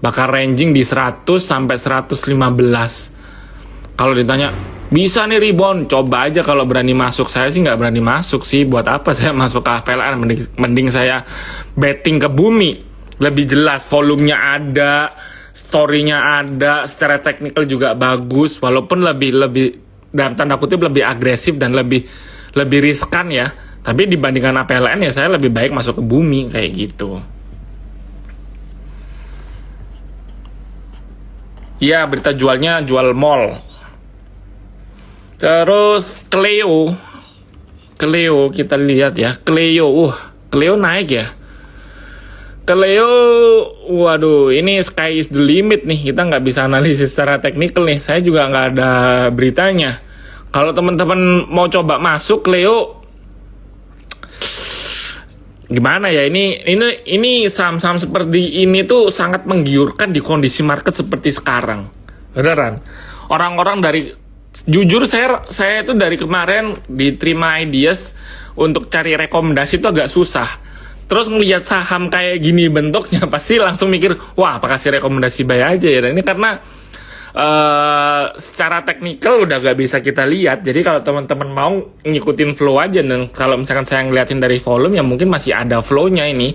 bakal ranging di 100 sampai 115. Kalau ditanya bisa nih rebound, coba aja kalau berani masuk. Saya sih nggak berani masuk sih. Buat apa saya masuk ke PLN? Mending saya betting ke bumi. Lebih jelas, volumenya ada, story-nya ada, secara teknikal juga bagus, walaupun lebih dalam tanda kutip lebih agresif dan lebih riskan ya. Tapi dibandingkan APLN ya saya lebih baik masuk ke bumi kayak gitu. Ya, berita jualnya jual mall. Terus Cleo kita lihat ya. Cleo naik ya. Cleo, waduh, ini sky is the limit nih. Kita nggak bisa analisis secara teknikal nih. Saya juga nggak ada beritanya. Kalau teman-teman mau coba masuk Cleo, gimana ya, ini saham-saham seperti ini tuh sangat menggiurkan di kondisi market seperti sekarang. Beneran. Orang-orang jujur saya itu dari kemarin diterima ideas untuk cari rekomendasi itu agak susah. Terus ngelihat saham kayak gini bentuknya pasti langsung mikir, wah apa kasih rekomendasi buy aja ya. Dan ini karena secara teknikal udah gak bisa kita lihat. Jadi kalau teman-teman mau ngikutin flow aja, dan kalau misalkan saya ngeliatin dari volume ya mungkin masih ada flow-nya ini.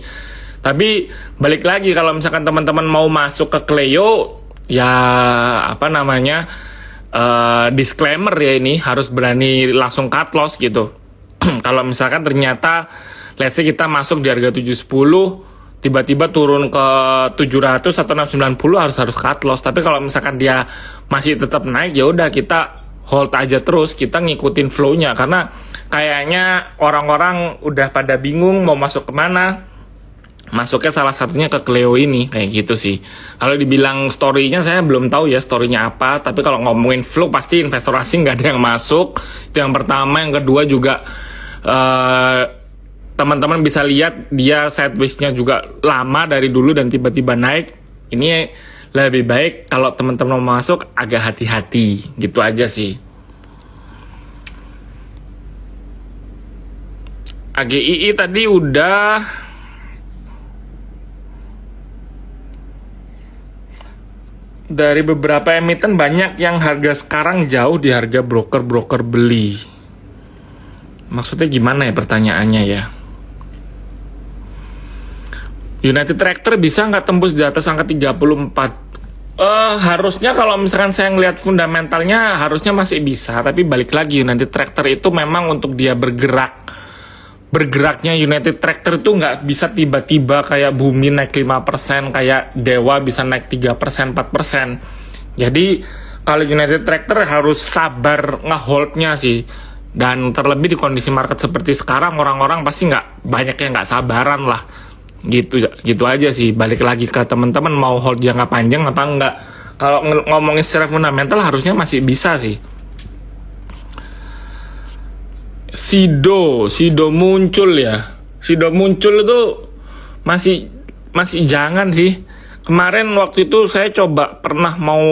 Tapi balik lagi, kalau misalkan teman-teman mau masuk ke Cleo ya disclaimer ya, ini harus berani langsung cut loss gitu. Kalau misalkan ternyata let's say kita masuk di harga 710 tiba-tiba turun ke 700 atau 690 harus cut loss. Tapi kalau misalkan dia masih tetap naik ya udah kita hold aja terus, kita ngikutin flow-nya, karena kayaknya orang-orang udah pada bingung mau masuk kemana. Masuknya salah satunya ke Cleo ini kayak gitu sih. Kalau dibilang story-nya saya belum tahu ya story-nya apa, tapi kalau ngomongin flow pasti investor asing nggak ada yang masuk. Itu yang pertama. Yang kedua juga teman-teman bisa lihat dia sideways-nya juga lama dari dulu dan tiba-tiba naik. Ini lebih baik kalau teman-teman mau masuk agak hati-hati, gitu aja sih. AGII tadi udah. Dari beberapa emiten banyak yang harga sekarang jauh di harga broker-broker beli. Maksudnya gimana ya pertanyaannya ya? United Tractor bisa nggak tembus di atas angka 34? Harusnya kalau misalkan saya ngelihat fundamentalnya harusnya masih bisa. Tapi balik lagi, United Tractor itu memang untuk dia bergeraknya United Tractor itu nggak bisa tiba-tiba kayak Bumi naik 5%, kayak Dewa bisa naik 3%, 4%. Jadi kalau United Tractor harus sabar ngeholdnya sih. Dan terlebih di kondisi market seperti sekarang, orang-orang pasti banyak yang nggak sabaran lah. Gitu aja sih. Balik lagi ke teman-teman mau hold jangka panjang apa enggak. Kalau ngomongin secara fundamental harusnya masih bisa sih. Sido muncul ya. Sido muncul itu masih jangan sih. Kemarin waktu itu saya coba pernah mau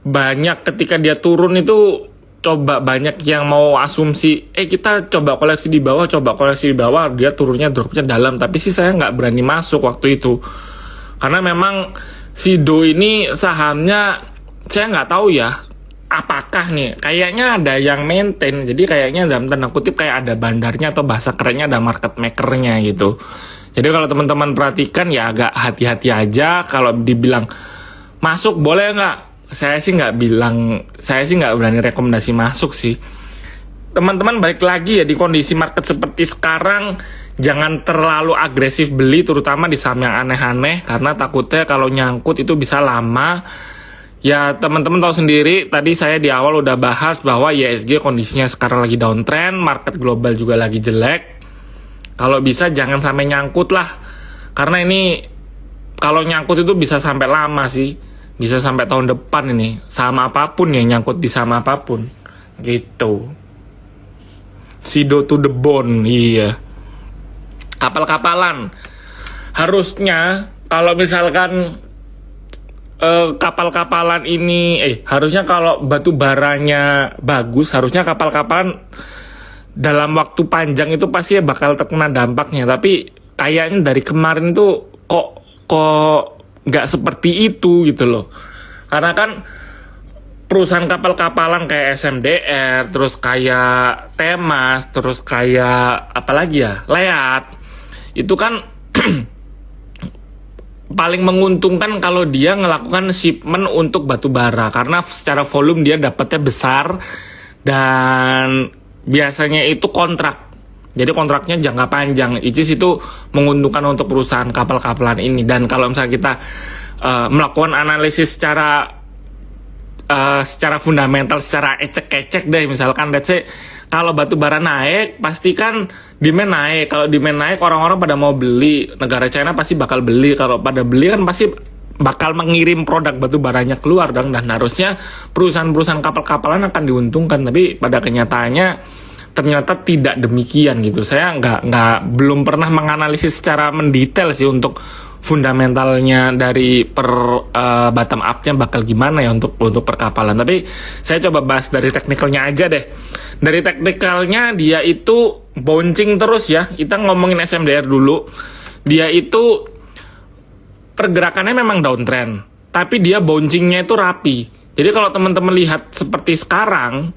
banyak ketika dia turun itu, coba banyak yang mau asumsi kita coba koleksi di bawah, dia turunnya dropnya dalam. Tapi sih saya nggak berani masuk waktu itu, karena memang Sido ini sahamnya saya nggak tahu ya apakah nih, kayaknya ada yang maintain. Jadi kayaknya dalam tanda kutip kayak ada bandarnya, atau bahasa kerennya ada market makernya gitu. Jadi kalau teman-teman perhatikan ya agak hati-hati aja. Kalau dibilang masuk boleh nggak, saya sih nggak berani rekomendasi masuk sih. Teman-teman balik lagi ya, di kondisi market seperti sekarang jangan terlalu agresif beli, terutama di saham yang aneh-aneh, karena takutnya kalau nyangkut itu bisa lama. Ya teman-teman tahu sendiri, tadi saya di awal udah bahas bahwa IHSG kondisinya sekarang lagi downtrend, market global juga lagi jelek. Kalau bisa jangan sampai nyangkut lah, karena ini kalau nyangkut itu bisa sampai lama sih. Bisa sampai tahun depan ini, sama apapun ya, nyangkut di sama apapun gitu. Sido to the bone, iya. Kapal-kapalan harusnya kalau misalkan kapal-kapalan ini harusnya kalau batu baranya bagus, harusnya kapal-kapalan dalam waktu panjang itu pasti bakal terkena dampaknya. Tapi kayaknya dari kemarin tuh kok kok nggak seperti itu gitu loh. Karena kan perusahaan kapal-kapalan kayak SMDR, terus kayak Temas, terus kayak apa lagi ya, Leat, itu kan paling menguntungkan kalau dia melakukan shipment untuk batu bara karena secara volume dia dapatnya besar dan biasanya itu kontrak. Jadi kontraknya jangka panjang, which is itu menguntungkan untuk perusahaan kapal-kapalan ini. Dan kalau misalnya kita melakukan analisis secara fundamental, secara ecek-ecek deh, misalkan let's say kalau batu bara naik, pasti kan demand naik. Kalau demand naik, orang-orang pada mau beli. Negara China pasti bakal beli. Kalau pada beli kan pasti bakal mengirim produk batu baranya keluar dong. Dan harusnya perusahaan-perusahaan kapal-kapalan akan diuntungkan. Tapi pada kenyataannya ternyata tidak demikian gitu. Saya belum pernah menganalisis secara mendetail sih untuk fundamentalnya dari bottom up-nya bakal gimana ya untuk perkapalan. Tapi saya coba bahas dari teknikalnya aja deh. Dari teknikalnya dia itu bouncing terus ya. Kita ngomongin SMDR dulu. Dia itu pergerakannya memang downtrend, tapi dia bouncingnya itu rapi. Jadi kalau teman-teman lihat seperti sekarang,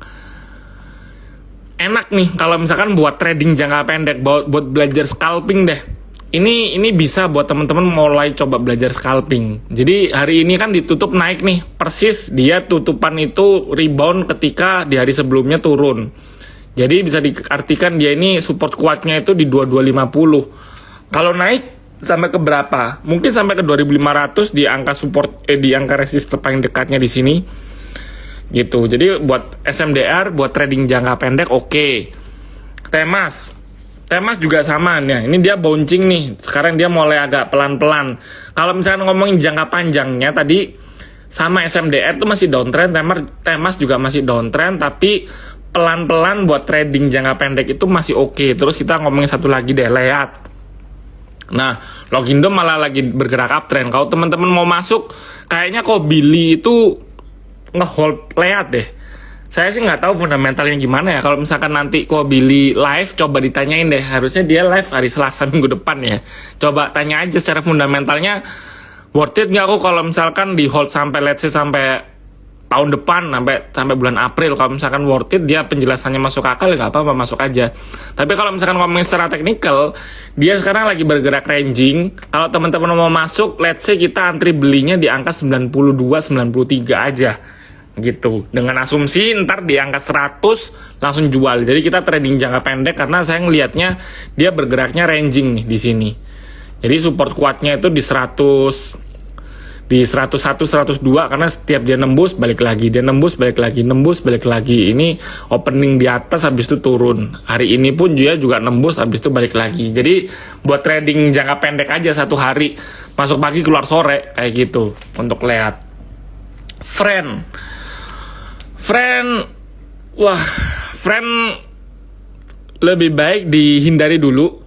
enak nih kalau misalkan buat trading jangka pendek, buat belajar scalping deh. Ini bisa buat teman-teman mulai coba belajar scalping. Jadi hari ini kan ditutup naik nih, persis dia tutupan itu rebound ketika di hari sebelumnya turun. Jadi bisa diartikan dia ini support kuatnya itu di 2250. Kalau naik sampai ke berapa? Mungkin sampai ke 2500 di angka support di angka resisten paling dekatnya di sini. Gitu. Jadi buat SMDR, buat trading jangka pendek oke. Temas juga sama nih. Ini dia bouncing nih. Sekarang dia mulai agak pelan-pelan. Kalau misalnya ngomongin jangka panjangnya tadi sama SMDR itu masih downtrend, Temas juga masih downtrend, tapi pelan-pelan buat trading jangka pendek itu masih oke. Terus kita ngomongin satu lagi deh, Leat. Nah, Logindo malah lagi bergerak uptrend. Kalau teman-teman mau masuk, kayaknya kok Billy itu nge-hold Leat deh. Saya sih nggak tahu fundamentalnya gimana ya. Kalau misalkan nanti kok Billy live, coba ditanyain deh. Harusnya dia live hari Selasa minggu depan ya. Coba tanya aja secara fundamentalnya, worth it nggak kok kalau misalkan di hold sampai let's say sampai tahun depan, sampai bulan April. Kalau misalkan worth it, dia penjelasannya masuk akal, nggak apa-apa, masuk aja. Tapi kalau misalkan ngomongin secara teknikal, dia sekarang lagi bergerak ranging. Kalau teman-teman mau masuk, let's say kita antri belinya di angka 92-93 aja. Gitu, dengan asumsi ntar di angka 100 langsung jual. Jadi kita trading jangka pendek karena saya ngelihatnya dia bergeraknya ranging nih di sini. Jadi support kuatnya itu di 100, di 101, 102 karena setiap dia nembus balik lagi, dia nembus balik lagi, nembus balik lagi. Ini opening di atas habis itu turun. Hari ini pun dia juga nembus habis itu balik lagi. Jadi buat trading jangka pendek aja satu hari, masuk pagi keluar sore kayak gitu untuk lihat. Friend lebih baik dihindari dulu.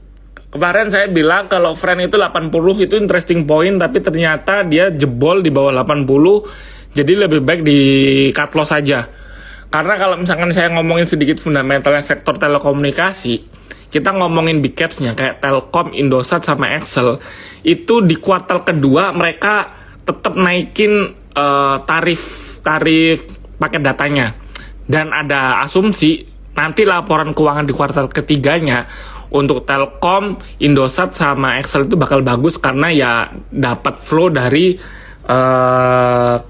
Kemarin saya bilang kalau friend itu 80 itu interesting point, tapi ternyata dia jebol di bawah 80, jadi lebih baik di cut loss saja. Karena kalau misalkan saya ngomongin sedikit fundamentalnya sektor telekomunikasi, kita ngomongin big capsnya kayak Telkom, Indosat, sama Excel, itu di kuartal kedua mereka tetap naikin tarif paket datanya. Dan ada asumsi nanti laporan keuangan di kuartal ketiganya untuk Telkom, Indosat, sama Excel itu bakal bagus karena ya dapat flow dari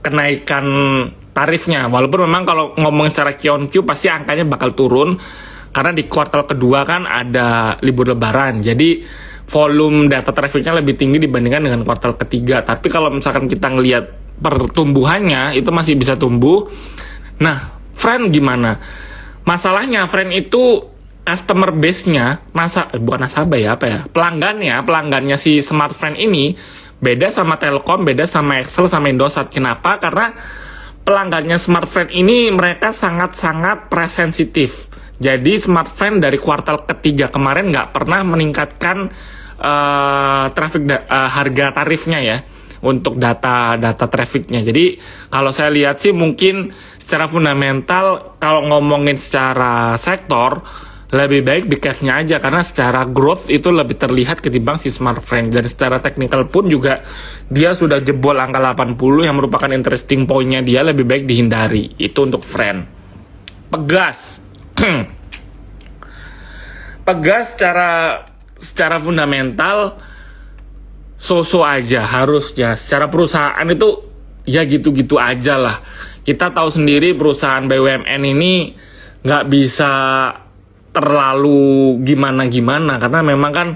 kenaikan tarifnya. Walaupun memang kalau ngomong secara Q-on-Q pasti angkanya bakal turun karena di kuartal kedua kan ada libur lebaran. Jadi volume data trafficnya lebih tinggi dibandingkan dengan kuartal ketiga. Tapi kalau misalkan kita ngelihat pertumbuhannya itu masih bisa tumbuh. Nah, friend gimana? Masalahnya friend itu customer base-nya, pelanggannya si Smart Friend ini beda sama Telkom, beda sama Excel, sama Indosat. Kenapa? Karena pelanggannya Smart Friend ini mereka sangat-sangat price sensitif. Jadi Smart Friend dari kuartal ketiga kemarin nggak pernah meningkatkan harga tarifnya ya untuk data trafficnya. Jadi kalau saya lihat sih mungkin secara fundamental kalau ngomongin secara sektor lebih baik big cap-nya aja, karena secara growth itu lebih terlihat ketimbang si Smart Frank. Dan secara technical pun juga dia sudah jebol angka 80 yang merupakan interesting point-nya, dia lebih baik dihindari. Itu untuk Friend. Pegas. Pegas secara fundamental so-so aja harusnya. Secara perusahaan itu ya gitu-gitu aja lah. Kita tahu sendiri perusahaan BUMN ini nggak bisa terlalu gimana-gimana, karena memang kan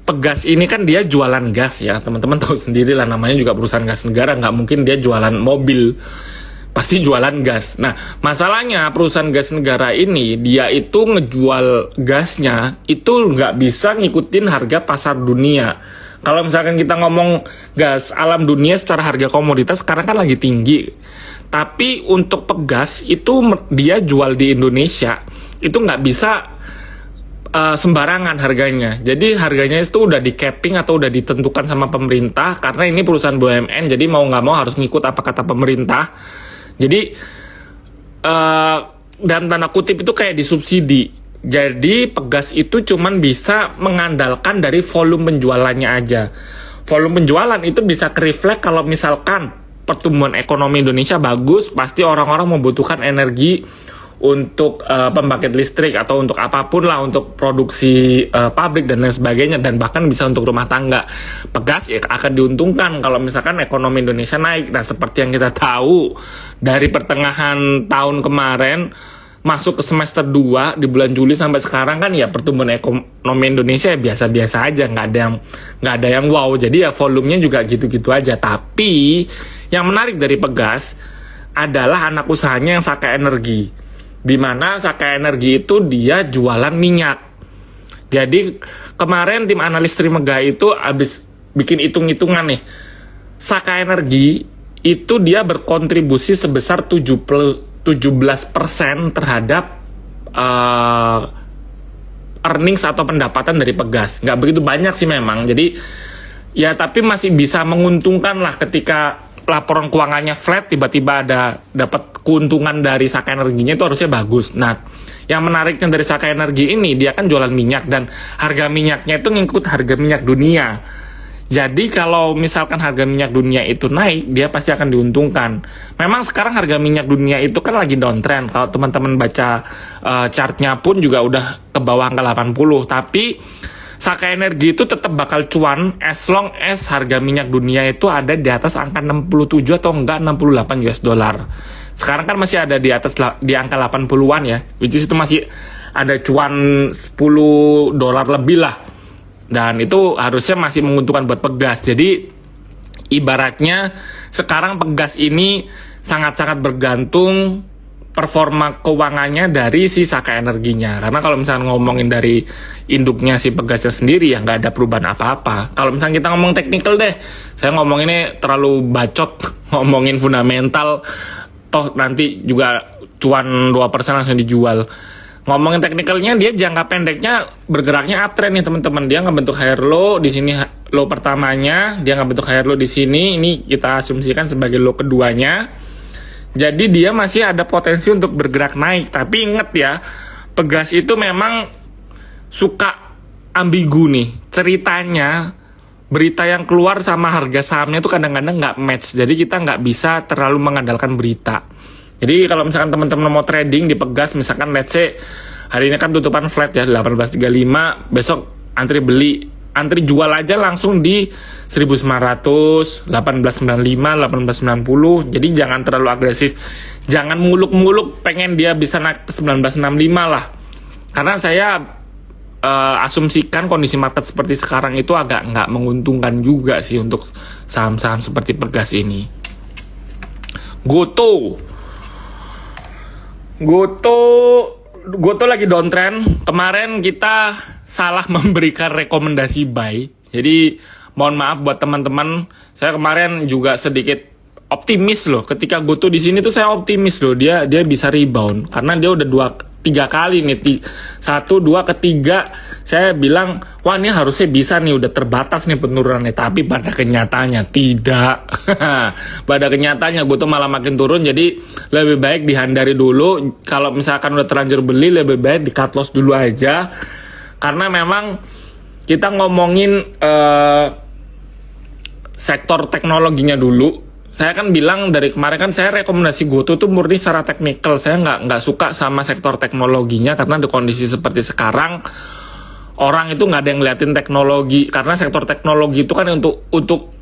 Pegas ini kan dia jualan gas ya, teman-teman tahu sendiri lah, namanya juga perusahaan gas negara, nggak mungkin dia jualan mobil, pasti jualan gas. Nah, masalahnya perusahaan gas negara ini, dia itu ngejual gasnya, itu nggak bisa ngikutin harga pasar dunia. Kalau misalkan kita ngomong gas alam dunia secara harga komoditas, sekarang kan lagi tinggi. Tapi untuk Pegas, itu dia jual di Indonesia, itu nggak bisa sembarangan harganya. Jadi harganya itu udah di capping atau udah ditentukan sama pemerintah, karena ini perusahaan BUMN, jadi mau nggak mau harus ngikut apa kata pemerintah. Jadi dalam tanda kutip itu kayak disubsidi. Jadi Pegas itu cuman bisa mengandalkan dari volume penjualannya aja. Volume penjualan itu bisa kereflek kalau misalkan pertumbuhan ekonomi Indonesia bagus, pasti orang-orang membutuhkan energi untuk pembangkit listrik atau untuk apapun lah, untuk produksi pabrik dan lain sebagainya, dan bahkan bisa untuk rumah tangga. Pegas ya akan diuntungkan kalau misalkan ekonomi Indonesia naik. Nah, seperti yang kita tahu dari pertengahan tahun kemarin masuk ke semester 2 di bulan Juli sampai sekarang kan ya pertumbuhan ekonomi Indonesia ya biasa-biasa aja, nggak ada yang wow. Jadi ya volumenya juga gitu-gitu aja. Tapi yang menarik dari Pegas adalah anak usahanya yang Saka Energi, di mana Saka Energi itu dia jualan minyak. Jadi kemarin tim analis Trimegah itu habis bikin hitung-hitungan nih. Saka Energi itu dia berkontribusi sebesar 17% terhadap earnings atau pendapatan dari Pegas. Nggak begitu banyak sih memang. Jadi ya tapi masih bisa menguntungkan lah ketika laporan keuangannya flat, tiba-tiba ada dapat keuntungan dari Saka Energinya, itu harusnya bagus. Nah, yang menariknya dari Saka Energi ini, dia kan jualan minyak dan harga minyaknya itu ngikut harga minyak dunia. Jadi kalau misalkan harga minyak dunia itu naik, dia pasti akan diuntungkan. Memang sekarang harga minyak dunia itu kan lagi downtrend. Kalau teman-teman baca chartnya pun juga udah ke bawah angka 80. Tapi Saka Energi itu tetap bakal cuan as long as harga minyak dunia itu ada di atas angka 67 atau enggak 68 US dollar. Sekarang kan masih ada di atas di angka 80-an ya, which is itu masih ada cuan 10 dolar lebih lah. Dan itu harusnya masih menguntungkan buat Pegas. Jadi ibaratnya sekarang Pegas ini sangat-sangat bergantung performa keuangannya dari si Saka Energinya. Karena kalau misalnya ngomongin dari induknya si Pegasnya sendiri ya nggak ada perubahan apa-apa. Kalau misalnya kita ngomong teknikal deh, saya ngomong ini terlalu bacot, ngomongin fundamental, toh nanti juga cuan 2% langsung dijual. Ngomongin teknikalnya, dia jangka pendeknya bergeraknya uptrend nih teman-teman. Dia ngebentuk higher low di sini, low pertamanya, dia ngebentuk higher low di sini. Ini kita asumsikan sebagai low keduanya. Jadi dia masih ada potensi untuk bergerak naik. Tapi inget ya, Pegas itu memang suka ambigu nih. Ceritanya, berita yang keluar sama harga sahamnya itu kadang-kadang nggak match. Jadi kita nggak bisa terlalu mengandalkan berita. Jadi kalau misalkan teman-teman mau trading di Pegas, misalkan let's say hari ini kan tutupan flat ya 1835, besok antri beli, antri jual aja langsung di 1900, 1895, 1890. Jadi jangan terlalu agresif. Jangan muluk-muluk pengen dia bisa naik ke 1965 lah. Karena saya asumsikan kondisi market seperti sekarang itu agak nggak menguntungkan juga sih untuk saham-saham seperti Pegas ini. Goto lagi downtrend. Kemarin kita salah memberikan rekomendasi buy. Jadi mohon maaf buat teman-teman. Saya kemarin juga sedikit optimis loh. Ketika Goto di sini tuh saya optimis loh. Dia bisa rebound karena dia udah tiga kali nih, satu, dua, ketiga, saya bilang, wah ini harusnya bisa nih, udah terbatas nih penurunannya. Tapi pada kenyataannya tidak. Pada kenyataannya gue tuh malah makin turun, jadi lebih baik dihindari dulu. Kalau misalkan udah terlanjur beli, lebih baik di cut loss dulu aja. Karena memang kita ngomongin sektor teknologinya dulu. Saya kan bilang dari kemarin kan saya rekomendasi GoTo tuh murni secara teknikal. Saya nggak suka sama sektor teknologinya karena di kondisi seperti sekarang orang itu nggak ada yang ngeliatin teknologi, karena sektor teknologi itu kan untuk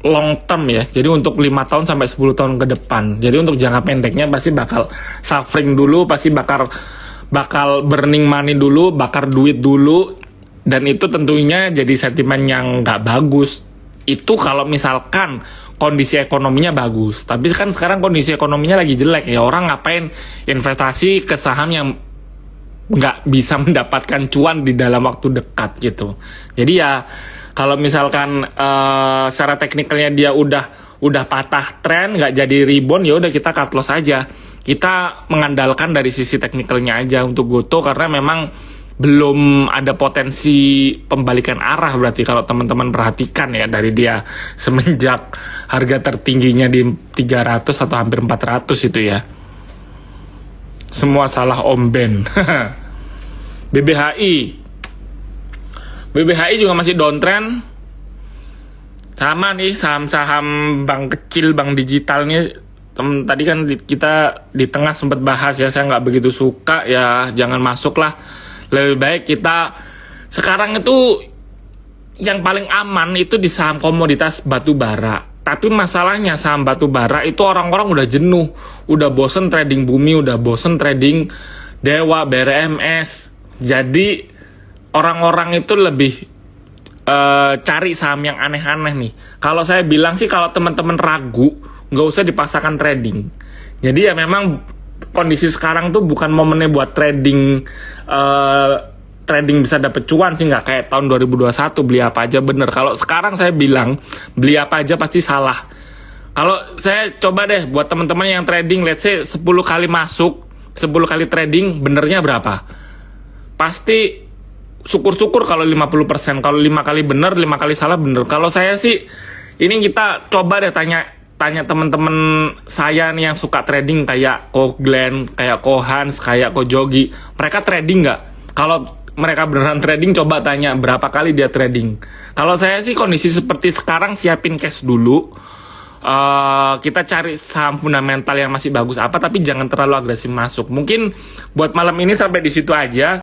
long term ya. Jadi untuk 5 tahun sampai 10 tahun ke depan. Jadi untuk jangka pendeknya pasti bakal suffering dulu, pasti bakal burning money dulu, bakar duit dulu, dan itu tentunya jadi sentimen yang nggak bagus. Itu kalau misalkan kondisi ekonominya bagus. Tapi kan sekarang kondisi ekonominya lagi jelek ya. Orang ngapain investasi ke saham yang nggak bisa mendapatkan cuan di dalam waktu dekat gitu. Jadi ya kalau misalkan secara teknikalnya dia udah patah tren, nggak jadi rebound, ya udah kita cut loss aja. Kita mengandalkan dari sisi teknikalnya aja untuk GoTo karena memang belum ada potensi pembalikan arah. Berarti kalau teman-teman perhatikan ya dari dia semenjak harga tertingginya di 300 atau hampir 400 itu ya, semua salah Om Ben. BBHI juga masih downtrend. Sama nih saham-saham bank kecil, bank digital nih. Tadi kan kita di tengah sempat bahas ya, saya nggak begitu suka ya, jangan masuk lah. Lebih baik kita sekarang itu yang paling aman itu di saham komoditas batu bara. Tapi masalahnya saham batu bara itu orang-orang udah jenuh, udah bosen trading bumi, udah bosen trading Dewa, BRMS. Jadi orang-orang itu lebih cari saham yang aneh-aneh nih. Kalau saya bilang sih kalau teman-teman ragu, nggak usah dipaksakan trading. Jadi ya memang kondisi sekarang tuh bukan momennya buat trading bisa dapet cuan sih, nggak kayak tahun 2021 beli apa aja bener. Kalau sekarang saya bilang beli apa aja pasti salah. Kalau saya coba deh buat teman-teman yang trading, let's say 10 kali masuk, 10 kali trading, benernya berapa? Pasti syukur-syukur kalau 50%. Kalau 5 kali bener, 5 kali salah bener. Kalau saya sih, ini kita coba deh tanya teman-teman saya nih yang suka trading kayak Ko Glenn, kayak Ko Hans, kayak Ko Jogi. Mereka trading nggak? Kalau mereka beneran trading, coba tanya berapa kali dia trading. Kalau saya sih kondisi seperti sekarang siapin cash dulu. Kita cari saham fundamental yang masih bagus apa, tapi jangan terlalu agresif masuk. Mungkin buat malam ini sampai di situ aja.